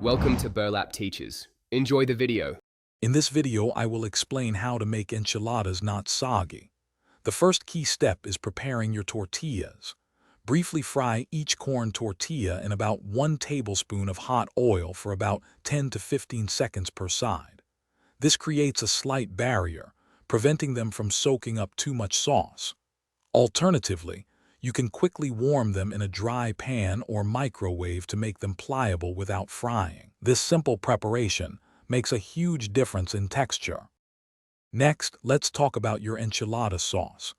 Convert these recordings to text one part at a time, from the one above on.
Welcome to Burlap Teachers. Enjoy the video. In this video, I will explain how to make enchiladas not soggy. The first key step is preparing your tortillas. Briefly fry each corn tortilla in about 1 tablespoon of hot oil for about 10 to 15 seconds per side. This creates a slight barrier, preventing them from soaking up too much sauce. Alternatively, you can quickly warm them in a dry pan or microwave to make them pliable without frying. This simple preparation makes a huge difference in texture. Next, let's talk about your enchilada sauce.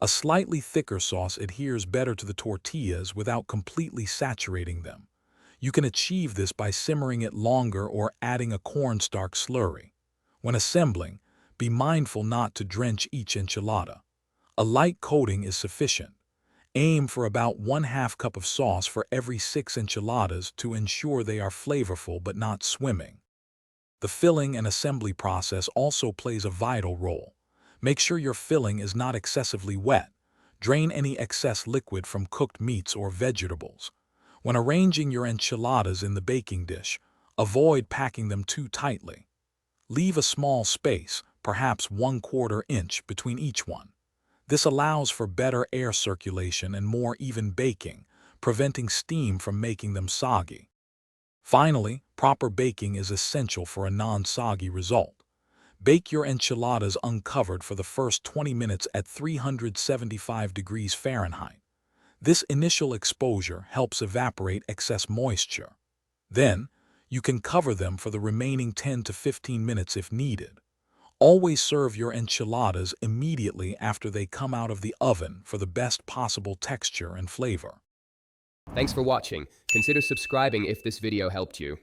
A slightly thicker sauce adheres better to the tortillas without completely saturating them. You can achieve this by simmering it longer or adding a cornstarch slurry. When assembling, be mindful not to drench each enchilada. A light coating is sufficient. Aim for about 1/2 cup of sauce for every 6 enchiladas to ensure they are flavorful but not swimming. The filling and assembly process also plays a vital role. Make sure your filling is not excessively wet. Drain any excess liquid from cooked meats or vegetables. When arranging your enchiladas in the baking dish, avoid packing them too tightly. Leave a small space, perhaps 1/4 inch, between each one. This allows for better air circulation and more even baking, preventing steam from making them soggy. Finally, proper baking is essential for a non-soggy result. Bake your enchiladas uncovered for the first 20 minutes at 375 degrees Fahrenheit. This initial exposure helps evaporate excess moisture. Then, you can cover them for the remaining 10 to 15 minutes if needed. Always serve your enchiladas immediately after they come out of the oven for the best possible texture and flavor. Thanks for watching. Consider subscribing if this video helped you.